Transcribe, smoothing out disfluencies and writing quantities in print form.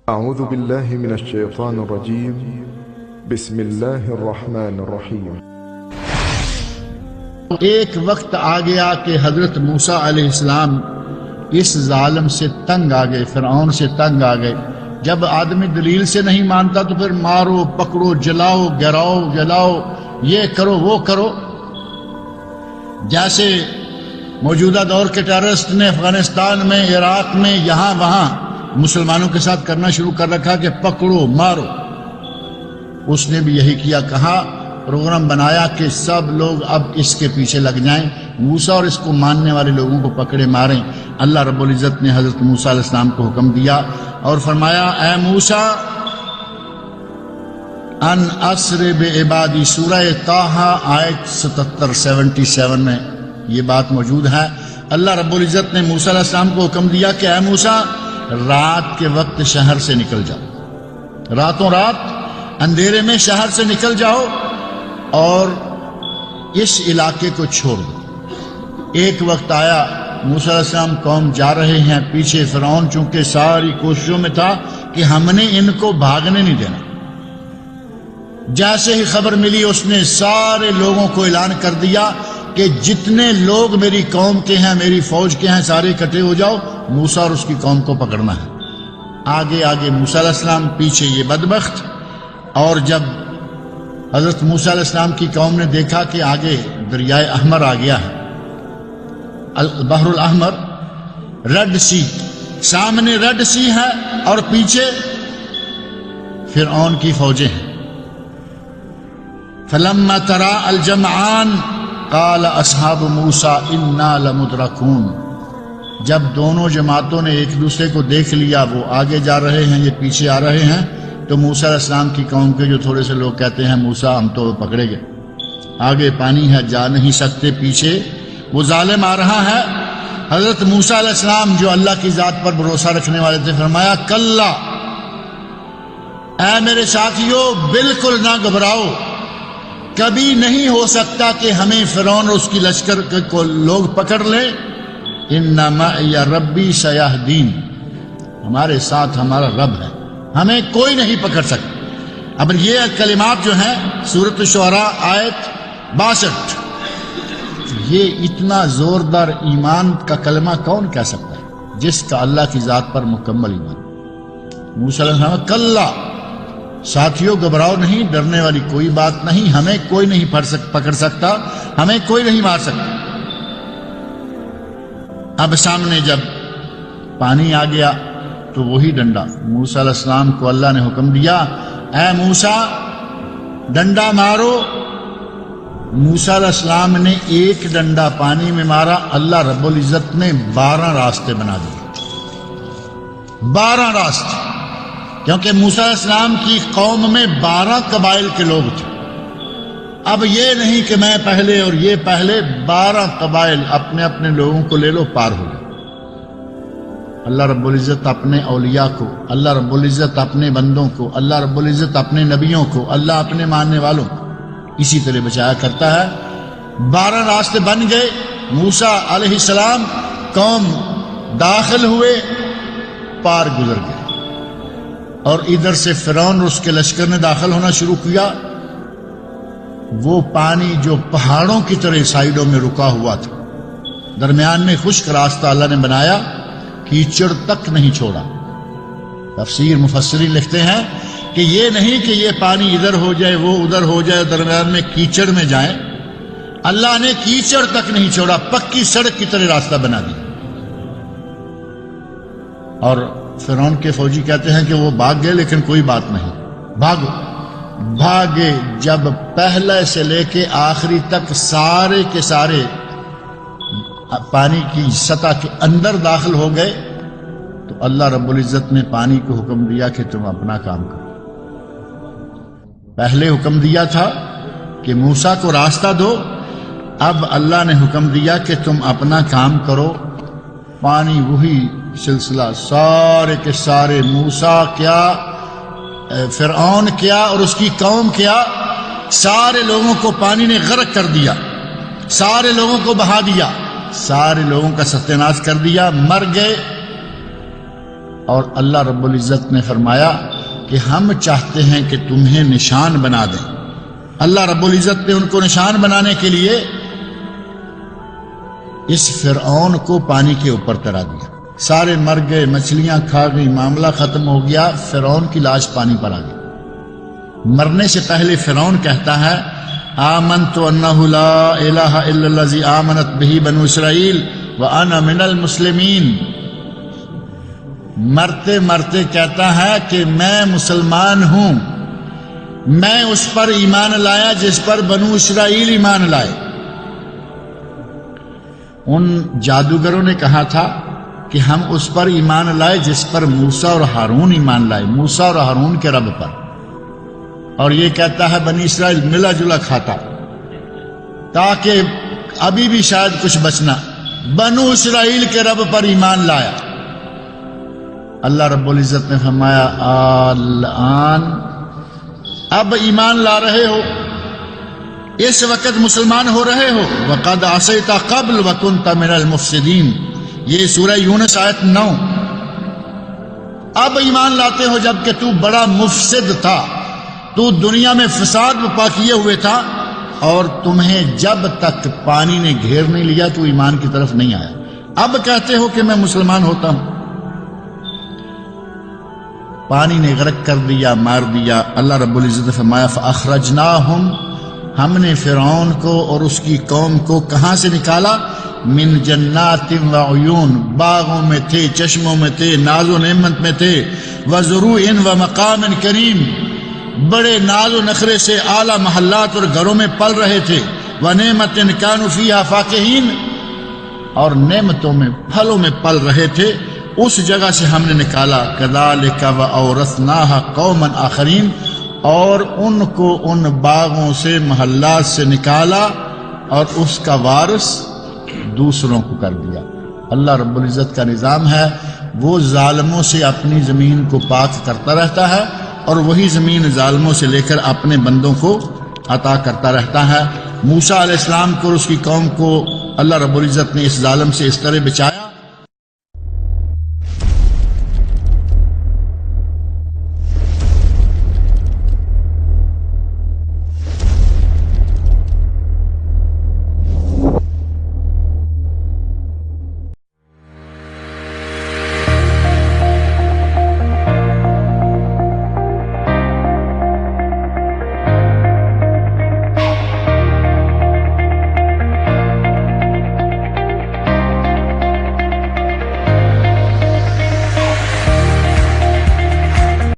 أعوذ بالله من الشيطان الرجيم. بسم الله الرحمن الرحيم. ایک وقت آ گیا کہ حضرت موسیٰ علیہ السلام اس ظالم سے تنگ آ گئے، فرعون سے تنگ آ گئے۔ جب آدمی دلیل سے نہیں مانتا تو پھر مارو پکڑو جلاؤ گراؤ جلاؤ، یہ کرو وہ کرو۔ جیسے موجودہ دور کے ٹیررسٹ نے افغانستان میں، عراق میں، یہاں وہاں مسلمانوں کے ساتھ کرنا شروع کر رکھا کہ پکڑو مارو، اس نے بھی یہی کیا۔ کہا پروگرام بنایا کہ سب لوگ اب اس کے پیچھے لگ جائیں، موسیٰ اور اس کو ماننے والے لوگوں کو پکڑے ماریں۔ اللہ رب العزت نے حضرت موسیٰ علیہ السلام کو حکم دیا اور فرمایا اے موسیٰ ان اسر بعبادی، سورہ طٰہٰ آیت 77 میں یہ بات موجود ہے۔ اللہ رب العزت نے موسیٰ علیہ السلام کو حکم دیا کہ اے موسیٰ رات کے وقت شہر سے نکل جاؤ، راتوں رات اندھیرے میں شہر سے نکل جاؤ اور اس علاقے کو چھوڑ دو۔ ایک وقت آیا موسیٰ علیہ السلام قوم جا رہے ہیں پیچھے، فرعون چونکہ ساری کوششوں میں تھا کہ ہم نے ان کو بھاگنے نہیں دینا۔ جیسے ہی خبر ملی اس نے سارے لوگوں کو اعلان کر دیا کہ جتنے لوگ میری قوم کے ہیں، میری فوج کے ہیں، سارے اکٹھے ہو جاؤ، موسیٰ اور اس کی قوم کو پکڑنا ہے۔ آگے آگے موسیٰ علیہ السلام، پیچھے یہ بدبخت۔ اور جب حضرت موسیٰ علیہ السلام کی قوم نے دیکھا کہ آگے دریائے احمر آ گیا ہے، البحر الاحمر، ریڈ سی، سامنے ریڈ سی ہے اور پیچھے فرعون کی فوجیں ہیں۔ فلما ترا الجمعان قال اصحاب موسیٰ انا لمدرکون، جب دونوں جماعتوں نے ایک دوسرے کو دیکھ لیا، وہ آگے جا رہے ہیں یہ پیچھے آ رہے ہیں، تو موسیٰ علیہ السلام کی قوم کے جو تھوڑے سے لوگ کہتے ہیں موسیٰ ہم تو پکڑے گئے، آگے پانی ہے جا نہیں سکتے، پیچھے وہ ظالم آ رہا ہے۔ حضرت موسیٰ علیہ السلام جو اللہ کی ذات پر بھروسہ رکھنے والے تھے، فرمایا کلا، اے میرے ساتھیوں بالکل نہ گھبراؤ، کبھی نہیں ہو سکتا کہ ہمیں فرعون اور اس کی لشکر کو لوگ پکڑ لیں۔ اِنَّ مَعِیَ رَبِّی سَیَہْدِینِ، ہمارے ساتھ ہمارا رب ہے، ہمیں کوئی نہیں پکڑ سکتا۔ اب یہ کلمات جو ہیں سورۃ الشعراء آیت 62، یہ اتنا زوردار ایمان کا کلمہ کون کہہ سکتا ہے جس کا اللہ کی ذات پر مکمل ایمان؟ موسیٰ علیہ السلام کلا، ساتھیوں گھبراؤ نہیں، ڈرنے والی کوئی بات نہیں، ہمیں کوئی نہیں پکڑ سکتا، ہمیں کوئی نہیں مار سکتا۔ اب سامنے جب پانی آ گیا تو وہی ڈنڈا، موسیٰ علیہ السلام کو اللہ نے حکم دیا اے موسیٰ ڈنڈا مارو۔ موسیٰ علیہ السلام نے ایک ڈنڈا پانی میں مارا، اللہ رب العزت نے 12 راستے بنا دیے، 12 راستے، کیونکہ موسیٰ علیہ السلام کی قوم میں 12 قبائل کے لوگ تھے۔ اب یہ نہیں کہ میں پہلے اور یہ پہلے، 12 قبائل اپنے اپنے لوگوں کو لے لو، پار ہو جائے۔ اللہ رب العزت اپنے اولیاء کو، اللہ رب العزت اپنے بندوں کو، اللہ رب العزت اپنے نبیوں کو، اللہ اپنے ماننے والوں کو اسی طرح بچایا کرتا ہے۔ 12 راستے بن گئے، موسیٰ علیہ السلام قوم داخل ہوئے، پار گزر گئے، اور ادھر سے فرعون اور اس کے لشکر نے داخل ہونا شروع کیا۔ وہ پانی جو پہاڑوں کی طرح سائیڈوں میں رکا ہوا تھا، درمیان میں خشک راستہ اللہ نے بنایا، کیچڑ تک نہیں چھوڑا۔ تفسیر مفسرین لکھتے ہیں کہ یہ نہیں کہ یہ پانی ادھر ہو جائے وہ ادھر ہو جائے، درمیان میں کیچڑ میں جائیں، اللہ نے کیچڑ تک نہیں چھوڑا، پکی سڑک کی طرح راستہ بنا دیا۔ اور فرعون کے فوجی کہتے ہیں کہ وہ بھاگ گئے، لیکن کوئی بات نہیں، بھاگو، بھاگے۔ جب پہلے سے لے کے آخری تک سارے کے سارے پانی کی سطح کے اندر داخل ہو گئے، تو اللہ رب العزت نے پانی کو حکم دیا کہ تم اپنا کام کرو۔ پہلے حکم دیا تھا کہ موسیٰ کو راستہ دو، اب اللہ نے حکم دیا کہ تم اپنا کام کرو۔ پانی وہی سلسلہ، سارے کے سارے، موسیٰ کیا، فرعون کیا اور اس کی قوم کیا، سارے لوگوں کو پانی نے غرق کر دیا، سارے لوگوں کو بہا دیا، سارے لوگوں کا ستیہ ناش کر دیا، مر گئے۔ اور اللہ رب العزت نے فرمایا کہ ہم چاہتے ہیں کہ تمہیں نشان بنا دیں۔ اللہ رب العزت نے ان کو نشان بنانے کے لیے اس فرعون کو پانی کے اوپر ترا دیا، سارے مر گئے، مچھلیاں کھا گئی، معاملہ ختم ہو گیا، فرعون کی لاش پانی پر آ گئی۔ مرنے سے پہلے فرعون کہتا ہے آمنت انہ لا الہ الا الذی آمنت بہ بنو اسرائیل وانا من المسلمین۔ مرتے مرتے کہتا ہے کہ میں مسلمان ہوں، میں اس پر ایمان لایا جس پر بنو اسرائیل ایمان لائے۔ ان جادوگروں نے کہا تھا کہ ہم اس پر ایمان لائے جس پر موسیٰ اور ہارون ایمان لائے، موسیٰ اور ہارون کے رب پر، اور یہ کہتا ہے بنی اسرائیل ملا جلا کھاتا تاکہ ابھی بھی شاید کچھ بچنا، بنو اسرائیل کے رب پر ایمان لایا۔ اللہ رب العزت نے فرمایا الآن اب ایمان لا رہے ہو، اس وقت مسلمان ہو رہے ہو، وَقَدْ عَصَيْتَ قَبْلُ وَكُنْتَ مِنَ الْمُفْسِدِينَ، یہ سورہ یونس آیت 9۔ اب ایمان لاتے ہو جب کہ تو بڑا مفسد تھا، تو دنیا میں فساد برپا کیے ہوئے تھا، اور تمہیں جب تک پانی نے گھیر نہیں لیا تو ایمان کی طرف نہیں آیا، اب کہتے ہو کہ میں مسلمان ہوتا ہوں۔ پانی نے غرق کر دیا، مار دیا۔ اللہ رب العزت نے فرمایا فَأَخْرَجْنَاهُمْ، ہم نے فرعون کو اور اس کی قوم کو کہاں سے نکالا؟ من جنات وعیون، باغوں میں تھے، چشموں میں تھے، ناز و نعمت میں تھے، وزروع ومقام کریم، بڑے ناز و نخرے سے اعلیٰ محلات اور گھروں میں پل رہے تھے، ونعمت کانوا فیہا فاکہین، اور نعمتوں میں پھلوں میں پل رہے تھے، اس جگہ سے ہم نے نکالا۔ کذالک وأورثناہا قوما آخرین، اور ان کو ان باغوں سے محلات سے نکالا اور اس کا وارث دوسروں کو کر دیا۔ اللہ رب العزت کا نظام ہے، وہ ظالموں سے اپنی زمین کو پاک کرتا رہتا ہے، اور وہی زمین ظالموں سے لے کر اپنے بندوں کو عطا کرتا رہتا ہے۔ موسیٰ علیہ السلام کو اور اس کی قوم کو اللہ رب العزت نے اس ظالم سے اس طرح بچایا